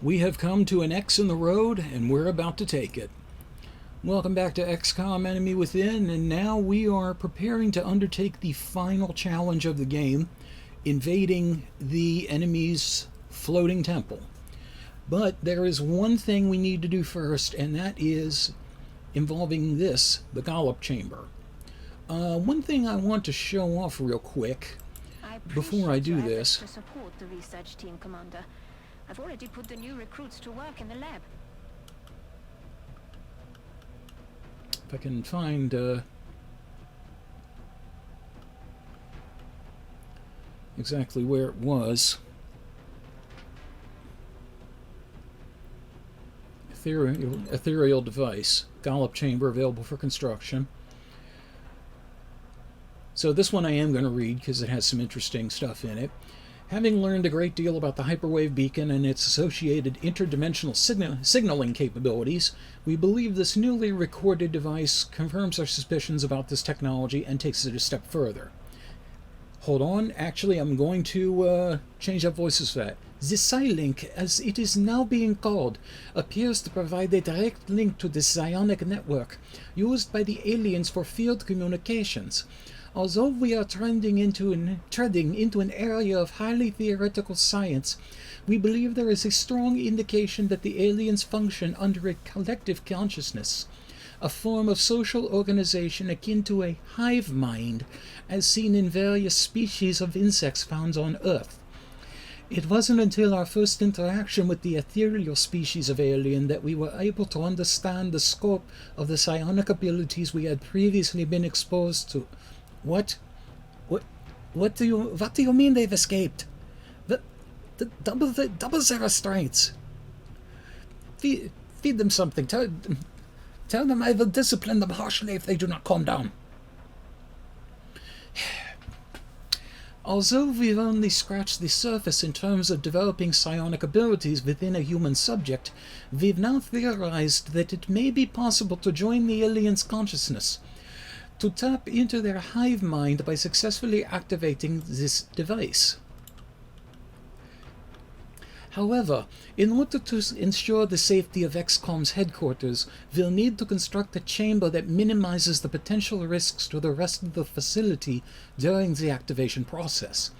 We have come to an X in the road, and we're about to take it. Welcome back to XCOM Enemy Within, and now we are preparing to undertake the final challenge of the game, invading the enemy's floating temple. But there is one thing we need to do first, and that is involving this, the Gollop chamber. One thing I want to show off real quick before I do this. To support the research team, Commander. I've already put the new recruits to work in the lab. If I can find exactly where it was. Ethereal device. Gollop chamber available for construction. So this one I am going to read because it has some interesting stuff in it. Having learned a great deal about the hyperwave beacon and its associated interdimensional signaling capabilities, we believe this newly recorded device confirms our suspicions about this technology and takes it a step further. Hold on, actually I'm going to change up voices for that. The Psi-Link, as it is now being called, appears to provide a direct link to the psionic network, used by the aliens for field communications. Although we are treading into an area of highly theoretical science, we believe there is a strong indication that the aliens function under a collective consciousness, a form of social organization akin to a hive mind, as seen in various species of insects found on Earth. It wasn't until our first interaction with the ethereal species of alien that we were able to understand the scope of the psionic abilities we had previously been exposed to. What do you mean they've escaped? Double their strengths. Feed them something. Tell them I will discipline them harshly if they do not calm down. Although we've only scratched the surface in terms of developing psionic abilities within a human subject, we've now theorized that it may be possible to join the aliens' consciousness, to tap into their hive mind by successfully activating this device. However, in order to ensure the safety of XCOM's headquarters, we'll need to construct a chamber that minimizes the potential risks to the rest of the facility during the activation process.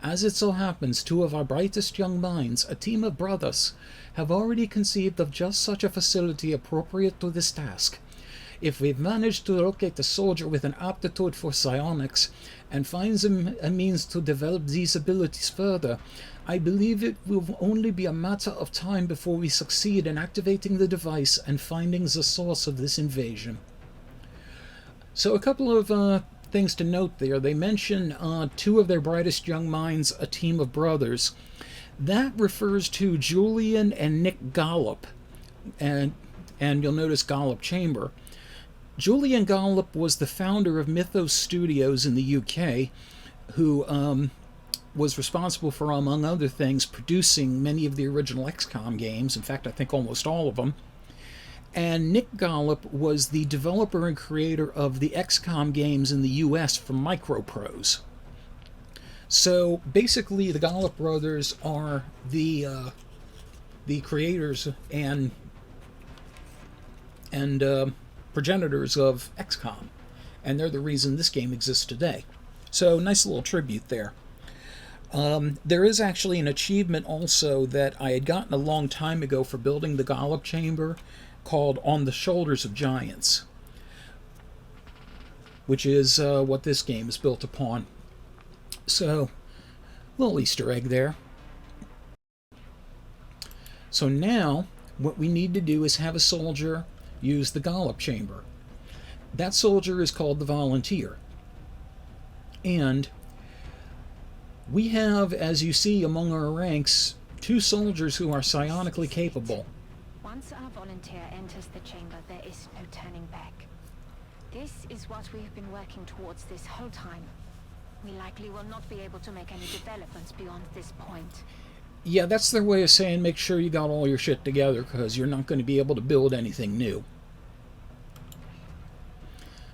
As it so happens, two of our brightest young minds, a team of brothers, have already conceived of just such a facility appropriate to this task. If we've managed to locate a soldier with an aptitude for psionics and finds a means to develop these abilities further, I believe it will only be a matter of time before we succeed in activating the device and finding the source of this invasion. So a couple of things to note there. They mention two of their brightest young minds, a team of brothers. That refers to Julian and Nick Gollop, and you'll notice Gollop Chamber. Julian Gollop was the founder of Mythos Studios in the UK, who was responsible for, among other things, producing many of the original XCOM games. In fact, I think almost all of them. And Nick Gollop was the developer and creator of the XCOM games in the US from Microprose. So basically, the Gollop brothers are the creators and progenitors of XCOM, and they're the reason this game exists today. So nice little tribute there. There is actually an achievement also that I had gotten a long time ago for building the Gollop chamber called On the Shoulders of Giants, which is what this game is built upon. So, little Easter egg there. So now what we need to do is have a soldier use the Gollop chamber. That soldier is called the Volunteer. And we have, as you see among our ranks, two soldiers who are psionically capable. Once our volunteer enters the chamber, there is no turning back. This is what we've been working towards this whole time. We likely will not be able to make any developments beyond this point. Yeah, that's their way of saying make sure you got all your shit together, because you're not going to be able to build anything new.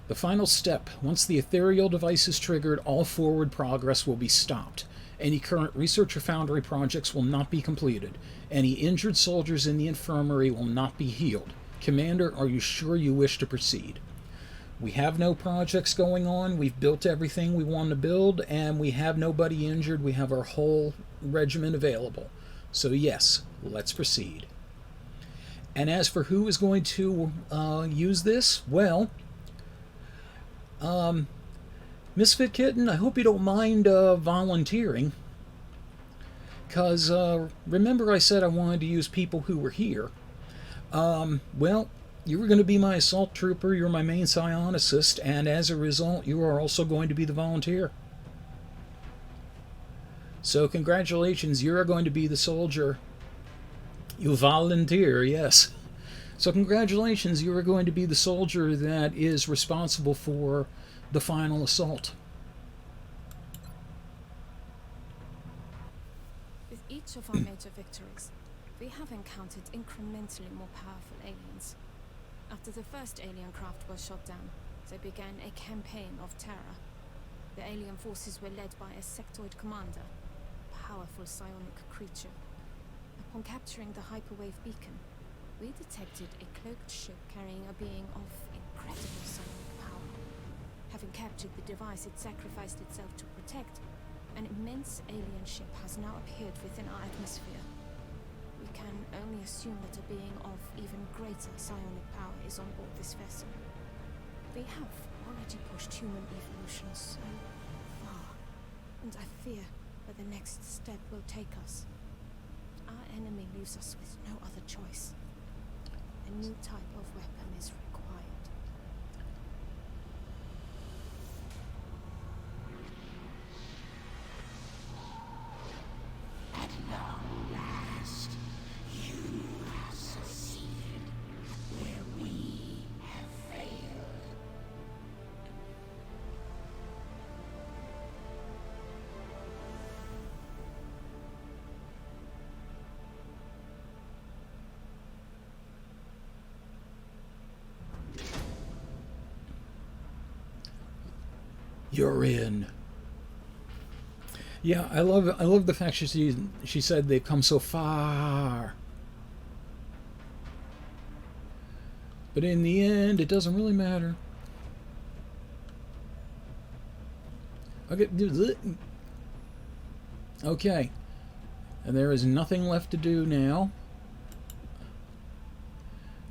The final step, once the ethereal device is triggered, all forward progress will be stopped, Any current research or foundry projects will not be completed. Any injured soldiers in the infirmary will not be healed. Commander, are you sure you wish to proceed? We have no projects going on. We've built everything we want to build, and we have nobody injured. We have our whole regiment available. So yes, let's proceed. And as for who is going to use this, well, Misfit Kitten, I hope you don't mind volunteering. Because remember I said I wanted to use people who were here. Well, you were going to be my assault trooper, you're my main psionicist, and as a result, you are also going to be the volunteer. So congratulations, you're going to be the soldier. You volunteer, yes. So congratulations, you are going to be the soldier that is responsible for the final assault. With each of our major victories, we have encountered incrementally more powerful aliens. After the first alien craft was shot down, they began a campaign of terror. The alien forces were led by a sectoid commander, a powerful psionic creature. Upon capturing the hyperwave beacon, we detected a cloaked ship carrying a being of incredible psionic power. Having captured the device it sacrificed itself to protect, an immense alien ship has now appeared within our atmosphere. We can only assume that a being of even greater psionic power is on board this vessel. They have already pushed human evolution so far, and I fear where the next step will take us. Our enemy leaves us with no other choice. A new type of weapon is required. At long last, you have succeeded where we have failed. You're in. Yeah, I love the fact she said they've come so far. But in the end, it doesn't really matter. Okay. And there is nothing left to do now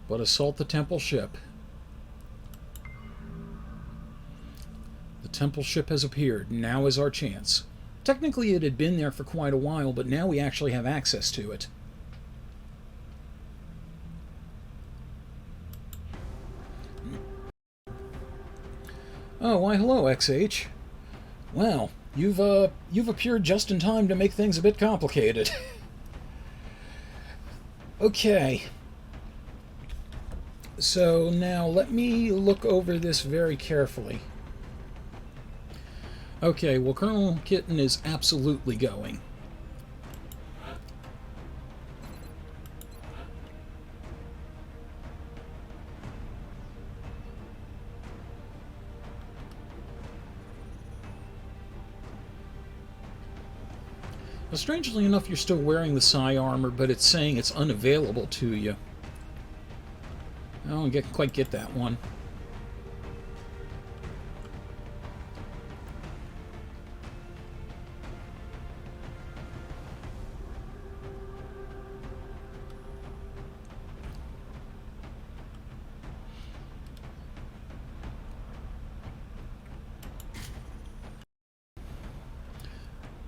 but assault the temple ship. The temple ship has appeared. Now is our chance. Technically, it had been there for quite a while, but now we actually have access to it. Oh, why hello, XH. Well, you've appeared just in time to make things a bit complicated. Okay. So now let me look over this very carefully. Okay, well, Colonel Kitten is absolutely going. Well, strangely enough, you're still wearing the psi armor, but it's saying it's unavailable to you. I don't quite get that one.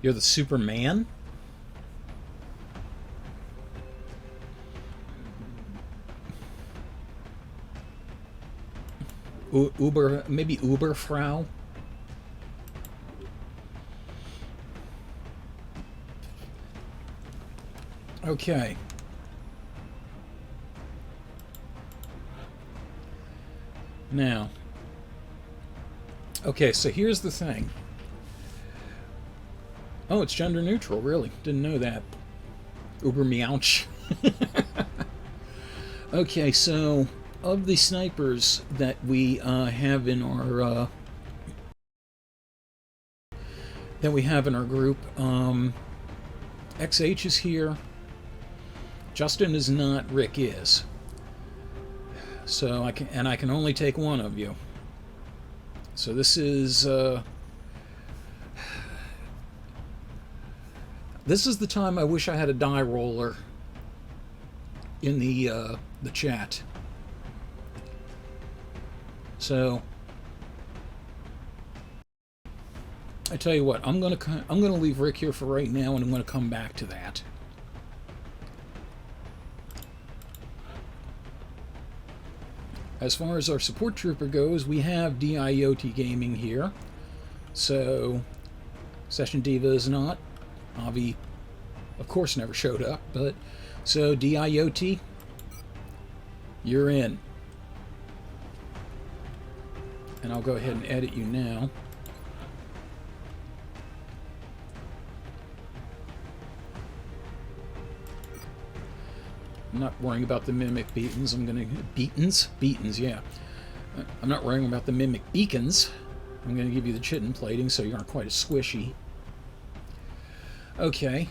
You're the Superman? Uber, maybe Uberfrau? Okay. Now. Okay, so here's the thing. Oh, it's gender neutral, really. Didn't know that. Uber meowch. Okay, so of the snipers that we have in our that we have in our group. XH is here. Justin is not. Rick is. So I can only take one of you. So this is the time I wish I had a die roller in the chat. So I tell you what, I'm gonna leave Rick here for right now, and I'm gonna come back to that. As far as our support trooper goes, we have DIOT Gaming here. So Session Diva is not. Avi, of course, never showed up, but so DIOT, you're in. And I'll go ahead and edit you now. I'm not worrying about the mimic beacons. I'm gonna beacons, yeah. I'm not worrying about the mimic beacons. I'm gonna give you the chitin plating so you aren't quite as squishy. Okay.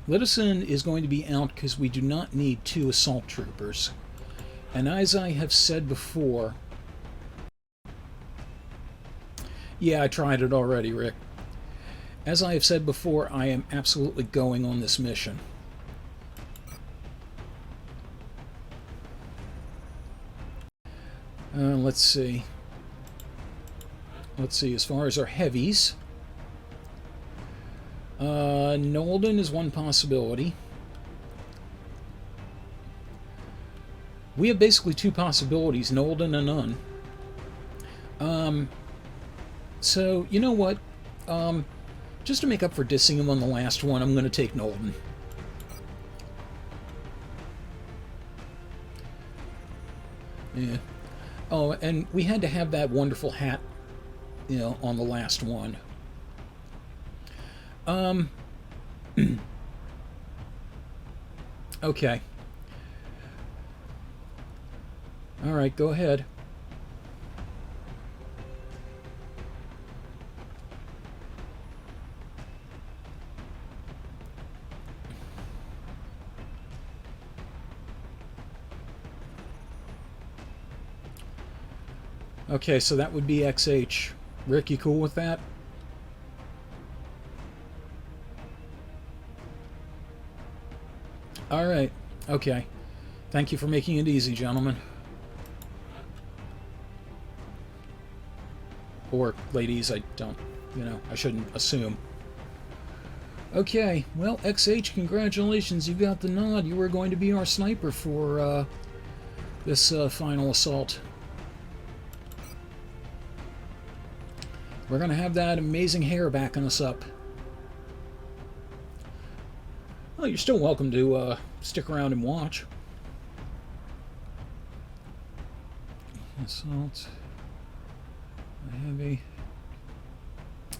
Littleson is going to be out because we do not need 2 assault troopers. And as I have said before... Yeah, I tried it already, Rick. As I have said before, I am absolutely going on this mission. Let's see. Let's see, as far as our heavies... Nolden is one possibility. We have basically 2 possibilities, Nolden and none. So, you know what? Just to make up for dissing him on the last one, I'm going to take Nolden. Yeah. Oh, and we had to have that wonderful hat, you know, on the last one. Okay. Alright, go ahead. Okay, so that would be XH. Rick, you cool with that? Alright, okay. Thank you for making it easy, gentlemen. Or ladies, I don't, you know, I shouldn't assume. Okay, well, XH, congratulations, you got the nod. You were going to be our sniper for this final assault. We're going to have that amazing hair backing us up. Well, you're still welcome to stick around and watch. Assault. Heavy.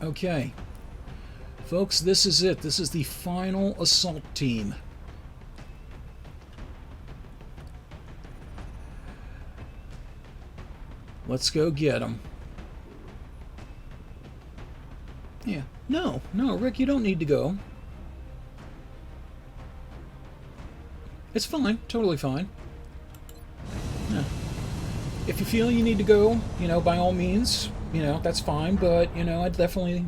Okay. Folks, this is it. This is the final assault team. Let's go get them. Yeah. No, Rick, you don't need to go. It's fine. Totally fine. Yeah. If you feel you need to go, you know, by all means, you know, that's fine. But, you know, I'd definitely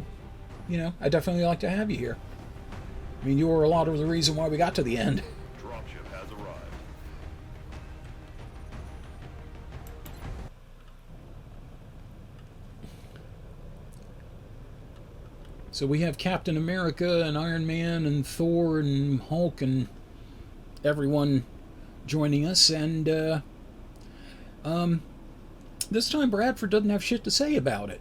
like to have you here. I mean, you were a lot of the reason why we got to the end. Dropship has arrived. So we have Captain America and Iron Man and Thor and Hulk and everyone joining us, and this time Bradford doesn't have shit to say about it.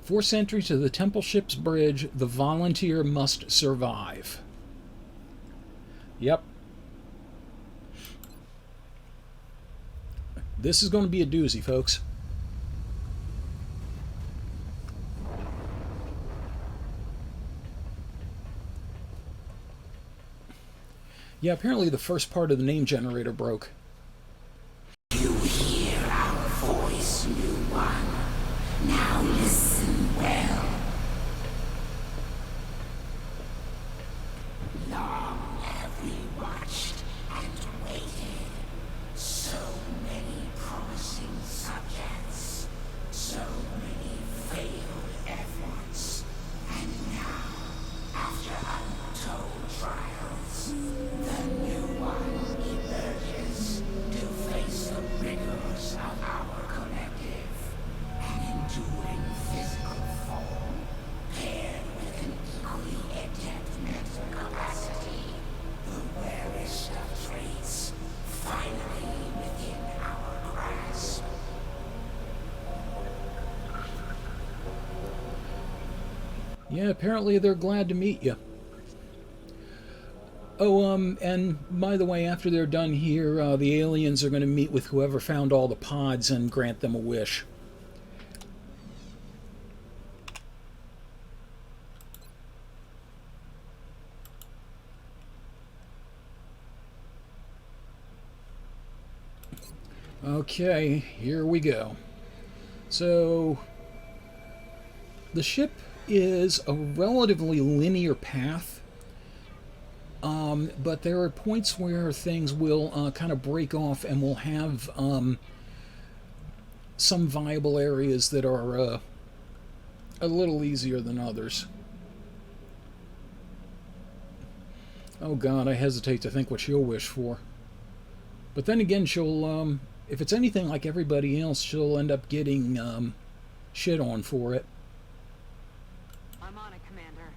Force entry to the Temple Ship's bridge. The volunteer must survive. Yep. This is going to be a doozy, folks. Yeah, apparently the first part of the name generator broke. You hear Yeah, apparently they're glad to meet you. Oh, and by the way, after they're done here, the aliens are going to meet with whoever found all the pods and grant them a wish. Okay, here we go. So, the ship is a relatively linear path, but there are points where things will kind of break off and we'll have some viable areas that are a little easier than others. Oh god, I hesitate to think what she'll wish for. But then again, she'll, if it's anything like everybody else, she'll end up getting shit on for it. I'm on it, Commander.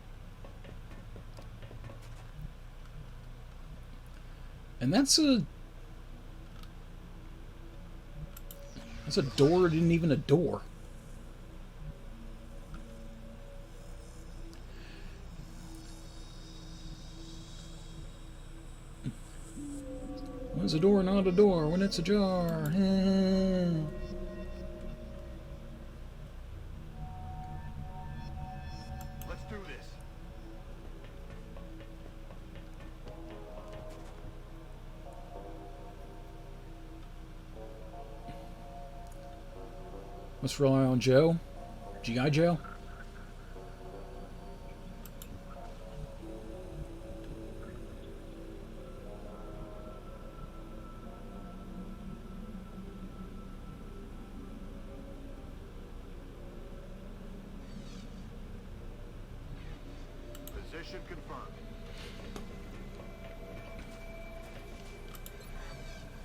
And that's a door, it isn't even a door. When's a door not a door? When it's ajar. Let's do this. Let's rely on Joe. G.I. Joe. Position confirmed.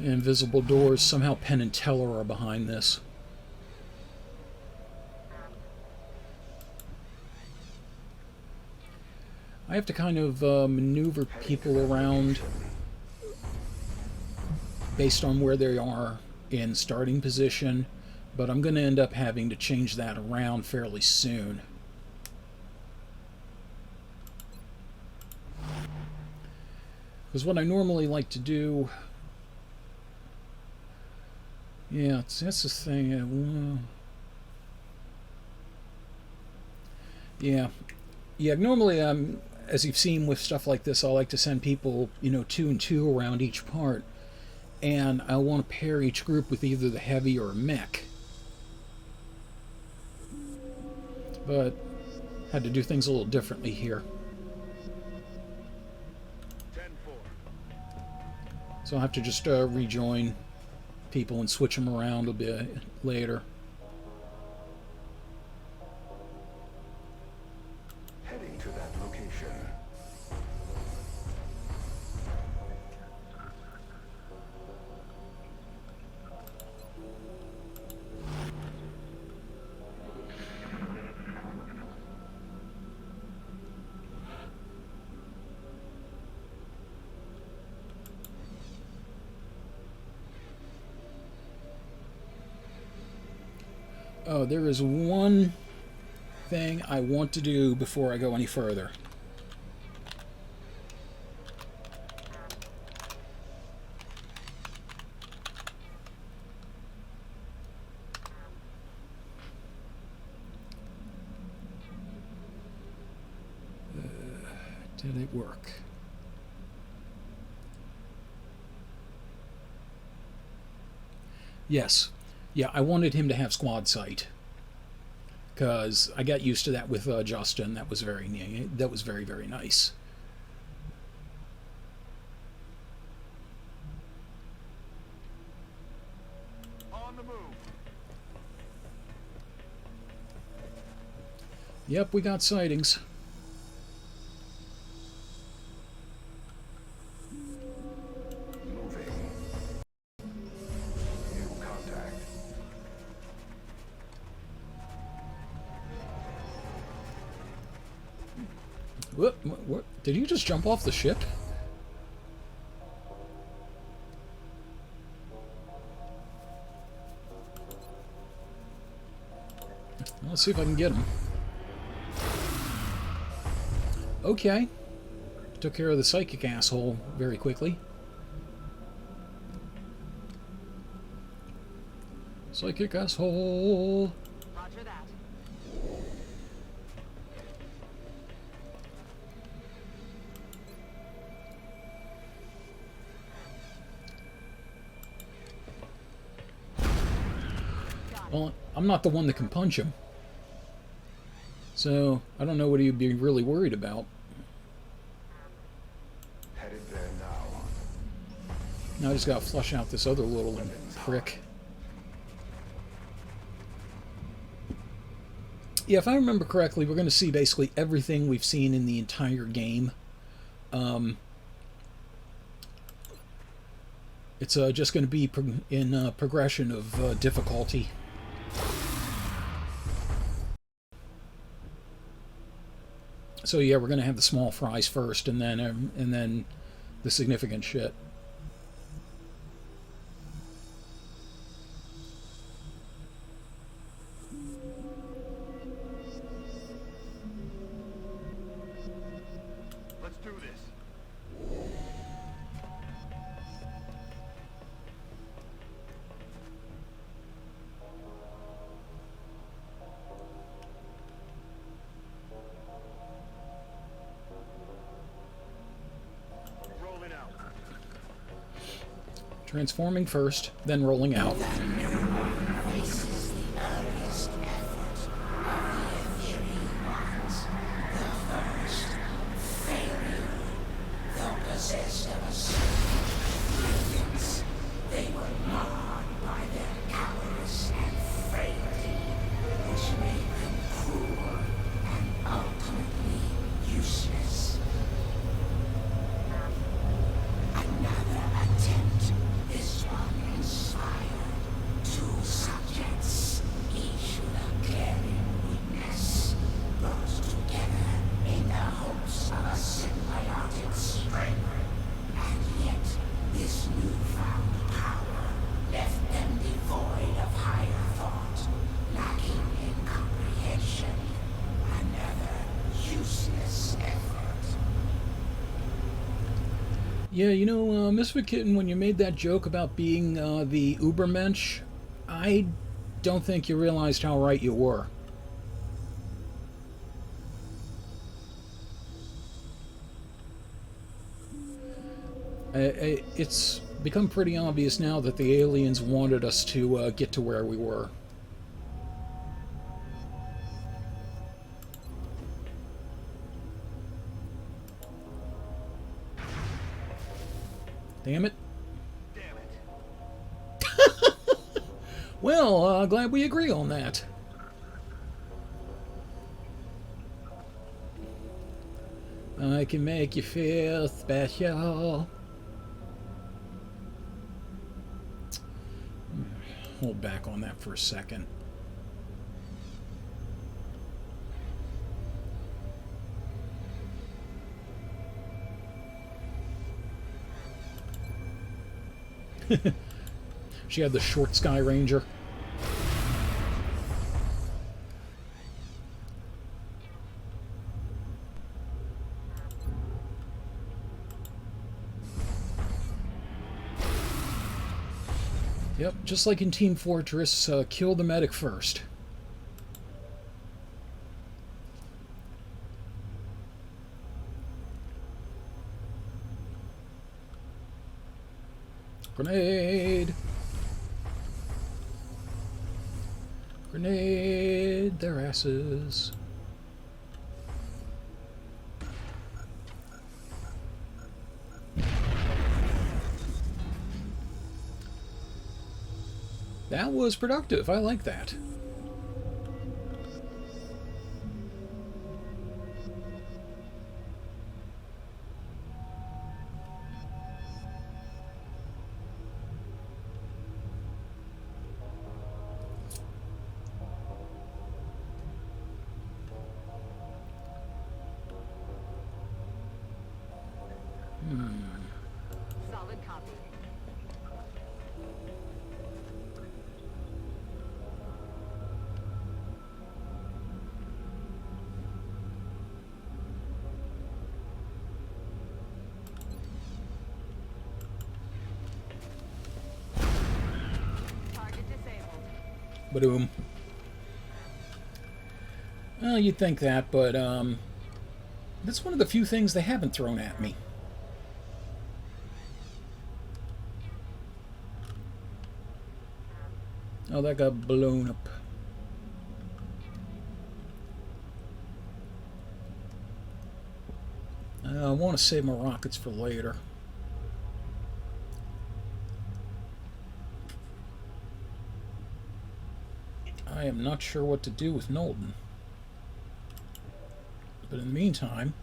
Invisible doors. Somehow Penn and Teller are behind this. I have to kind of maneuver people around based on where they are in starting position, but I'm going to end up having to change that around fairly soon. Because what I normally like to do... Yeah, that's the thing. Yeah. Yeah, normally, as you've seen with stuff like this, I like to send people, 2 and 2 around each part. And I want to pair each group with either the heavy or a mech. But had to do things a little differently here. 10-4. So I'll have to just rejoin people and switch them around a bit later. Heading to that location. Oh, there is one thing I want to do before I go any further. Did it work? Yes. Yeah, I wanted him to have squad sight. Because I got used to that with Justin. That was very, very nice. On the move. Yep, we got sightings. Moving. New contact. What? Did you just jump off the ship? Let's see if I can get him. Okay. Took care of the psychic asshole very quickly. Psychic asshole. Roger that. Well, I'm not the one that can punch him. So, I don't know what he'd be really worried about. Headed there now. Now I just gotta flush out this other little prick. Yeah, if I remember correctly, we're going to see basically everything we've seen in the entire game. It's just going to be in progression of difficulty. So yeah, we're going to have the small fries first, and then the significant shit. Let's do this. Rolling out. Transforming first, then rolling out. Faces the earliest effort of the inferior ones. The first failure, though possessed of a certain brilliance, they were marred by their cowardice and frailty, which made them cruel and ultimately useless. Another attempt, this one inspired two subjects, each with a glaring weakness, brought together in the hopes of a symbiotic spring. And yet, this newfound power left them devoid of higher thought, lacking in comprehension. Another useless effort. Yeah, you know, Misfit Kitten, when you made that joke about being the Ubermensch, I don't think you realized how right you were. It's become pretty obvious now that the aliens wanted us to get to where we were. Damn it. Damn it. Well, glad we agree on that. I can make you feel special. Hold back on that for a second. She had the short Sky Ranger. Yep, just like in Team Fortress, kill the medic first. Grenade! Grenade their asses. That was productive. I like that. Solid copy. Ba-doom. Well, you'd think that, but that's one of the few things they haven't thrown at me. Oh, that got blown up. I want to save my rockets for later. I am not sure what to do with Nolden. But in the meantime...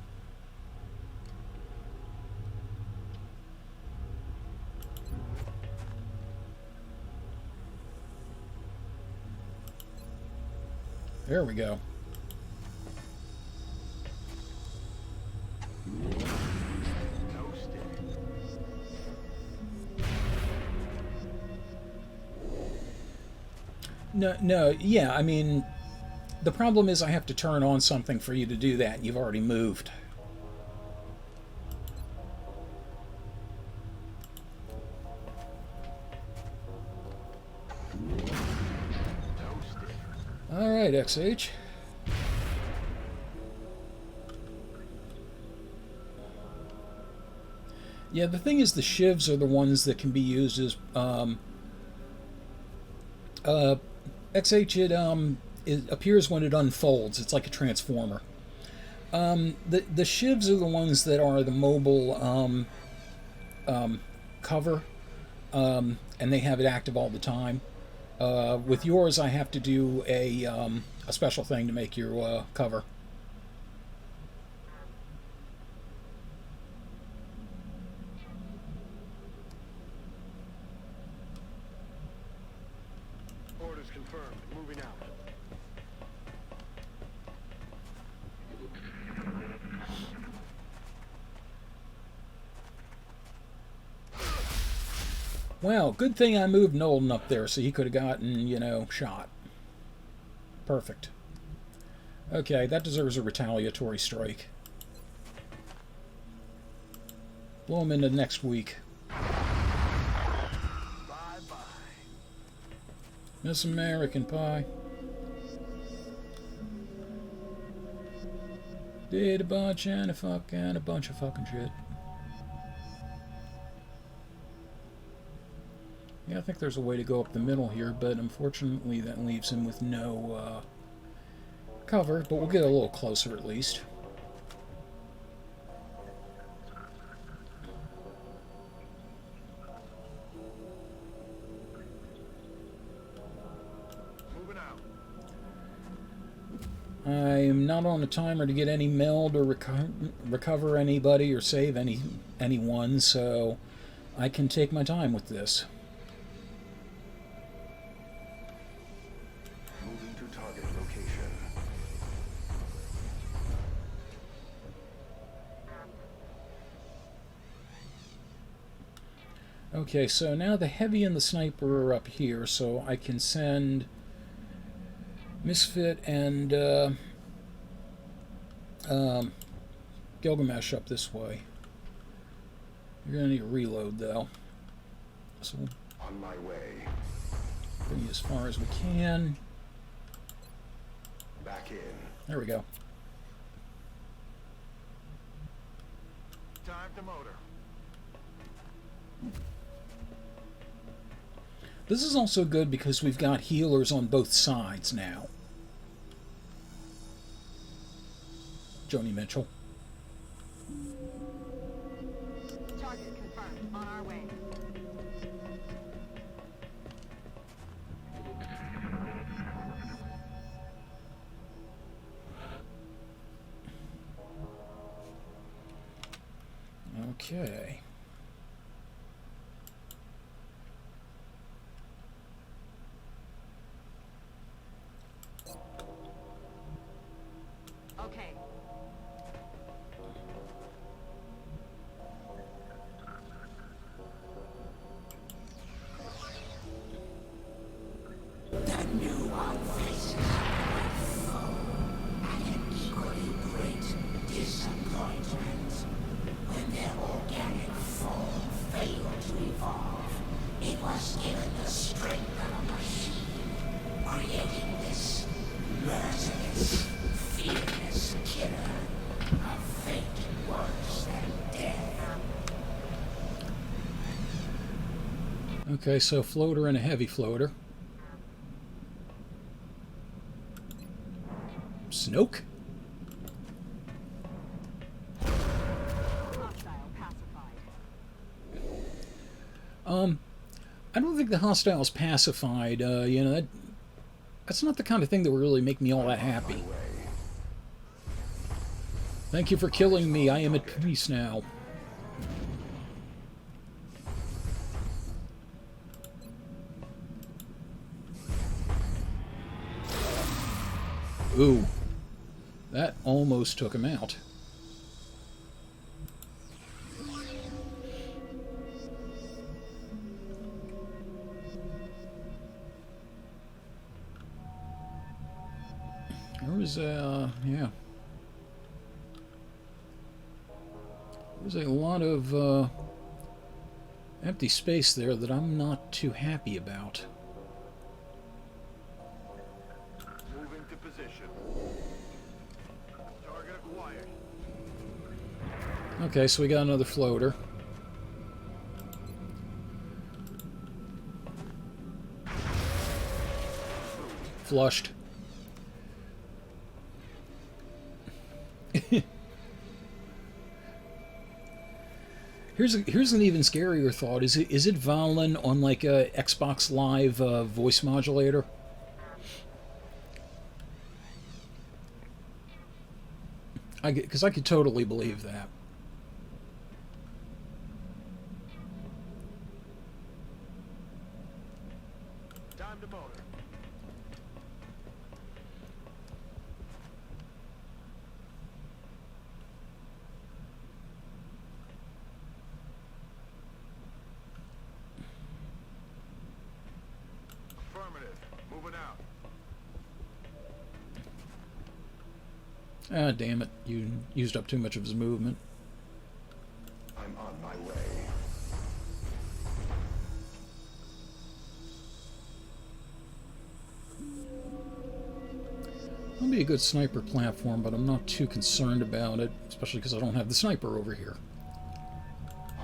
There we go. No, yeah, I mean, the problem is I have to turn on something for you to do that, and you've already moved. Alright, XH. Yeah, the thing is the shivs are the ones that can be used as... XH, it appears when it unfolds. It's like a transformer. The shivs are the ones that are the mobile cover, and they have it active all the time. With yours, I have to do a special thing to make your cover. Orders confirmed. Moving out. Well, good thing I moved Nolan up there so he could have gotten, you know, shot. Perfect. Okay, that deserves a retaliatory strike. Blow him into next week. Bye-bye. Miss American Pie. Did a bunch and a bunch of fucking shit. Yeah, I think there's a way to go up the middle here, but unfortunately that leaves him with no cover, but we'll get a little closer at least. Moving out. I'm not on a timer to get any meld or recover anybody or save anyone, so I can take my time with this. Moving to target location. Okay, so now the heavy and the sniper are up here, so I can send Misfit and Gilgamesh up this way. You're going to need a reload, though. So we'll On my way. bring you as far as we can. Back in. There we go. Time to motor. This is also good because we've got healers on both sides now. Joni Mitchell. Target confirmed. On our way. Okay. Okay. The new one faces an equally great disappointment when their organic Okay, so floater and a heavy floater. Snoke? Hostile pacified. I don't think the hostile's pacified. You know, that's not the kind of thing that would really make me all that happy. Thank you for killing me. I am at peace now. Ooh. That almost took him out. There was yeah. There's a lot of empty space there that I'm not too happy about. Moving to position. Target acquired. Okay, so we got another floater. Flushed. Here's an even scarier thought. Is it Valen on like a Xbox Live voice modulator? Because I could totally believe that. Time to motor. Affirmative. Moving out. Ah, damn it. You used up too much of his movement. I'm on my way. It'll be a good sniper platform, but I'm not too concerned about it, especially because I don't have the sniper over here.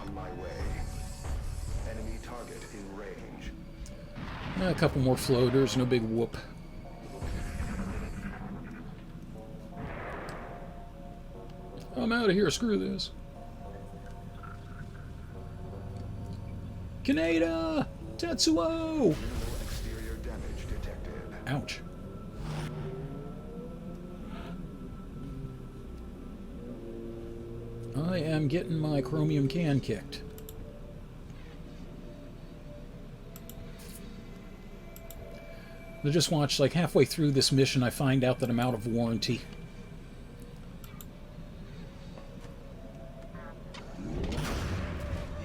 On my way. Enemy target in range. A couple more floaters, no big whoop. I'm out of here, screw this. Kaneda! Tetsuo! Minimal exterior damage detected. Ouch. I am getting my chromium can kicked. But just watch, like halfway through this mission, I find out that I'm out of warranty.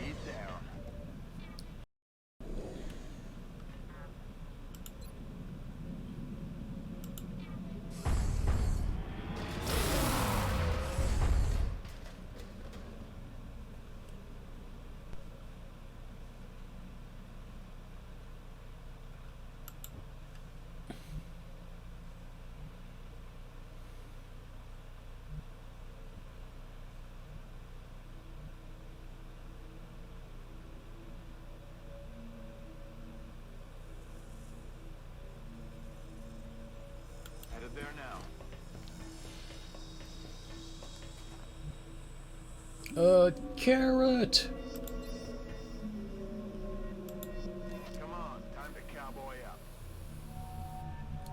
He's down. Headed there now. Carrot! Come on, time to cowboy up.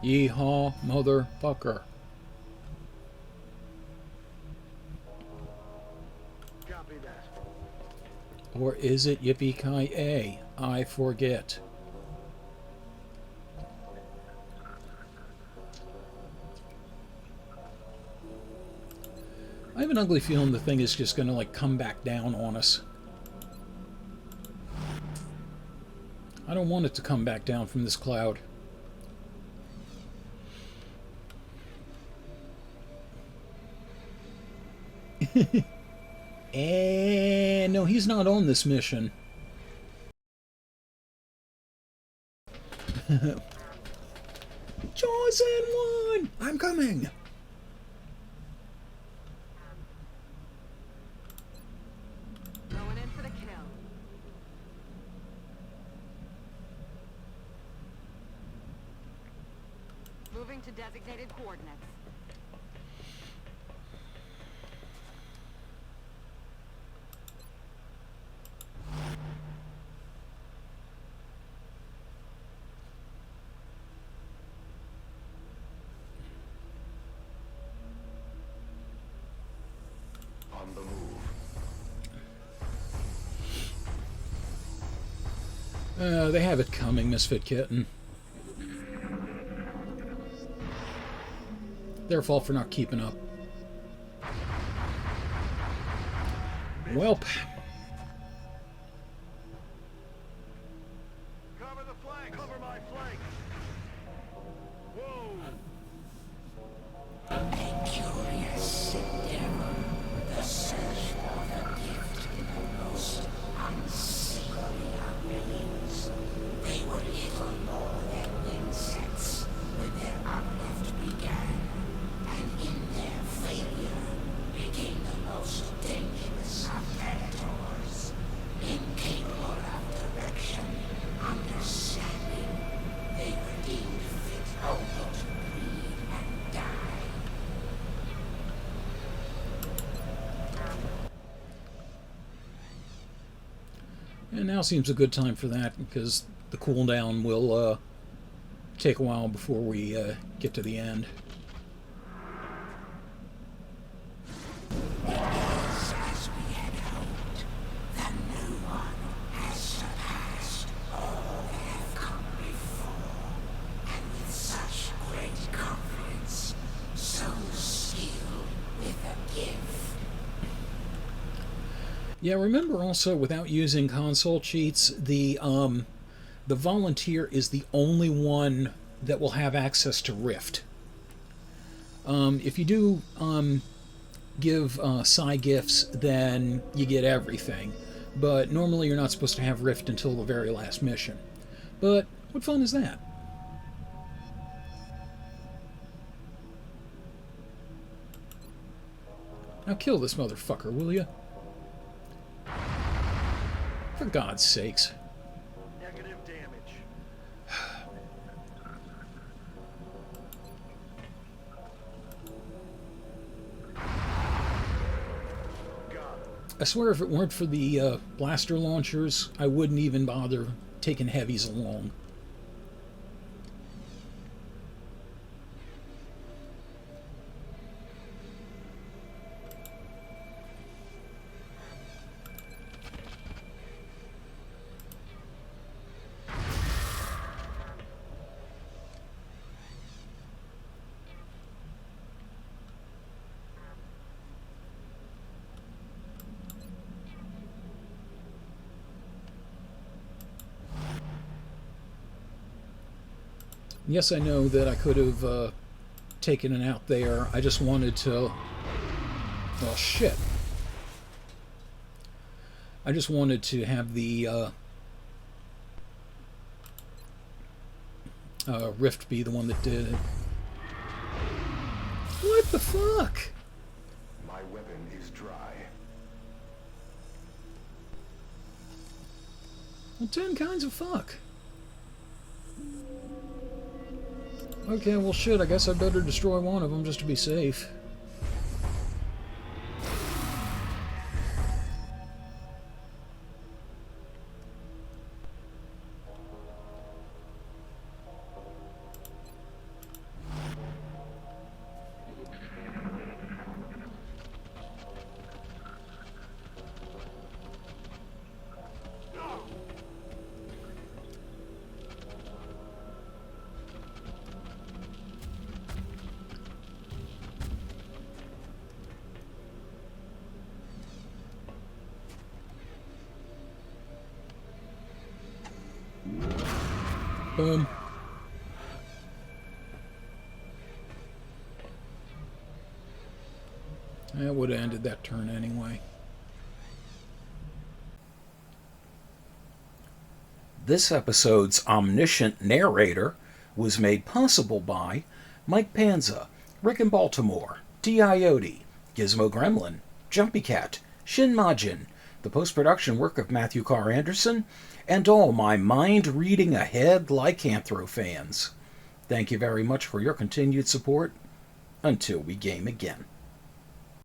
Yeehaw, motherfucker. Copy that. Or is it Yippee-ki-yay? I forget. I have an ugly feeling the thing is just gonna, like, come back down on us. I don't want it to come back down from this cloud. No, he's not on this mission. Chosen one! I'm coming! Going in for the kill. Moving to designated coordinates. On the move. They have it coming, Misfit Kitten. Their fault for not keeping up. Welp. Cover the flank. Cover my flank. Whoa. A curious endeavor, the search for the gift in the most unsavory of beings. They were little more than insects when their uplift began, and in their failure became the most dangerous of predators. Incapable of direction, understanding, they were deemed fit only to breed and die. And now seems a good time for that, because the cooldown will take a while before we get to the end. As we had hoped, the new one has surpassed all that have come before, and with such great confidence, so skilled with the gift. Yeah, remember also, without using console cheats, the volunteer is the only one that will have access to Rift. If you do give psi gifts, then you get everything. But normally you're not supposed to have Rift until the very last mission. But what fun is that? Now kill this motherfucker, will you? For God's sakes. Negative damage. Got it. I swear if it weren't for the blaster launchers, I wouldn't even bother taking heavies along. Yes, I know that I could have taken it out there. I just wanted to... Well, shit. I just wanted to have the Rift be the one that did it. What the fuck? My weapon is dry. Well, 10 kinds of fuck. Okay, well shit, I guess I'd better destroy one of them just to be safe. Boom. That would have ended that turn anyway. This episode's omniscient narrator was made possible by Mike Panza, Rick in Baltimore, T.I.O.T., Gizmo Gremlin, Jumpy Cat, Shin Majin, the post-production work of Matthew Carr Anderson, and all my mind-reading ahead lycanthro fans. Thank you very much for your continued support. Until we game again.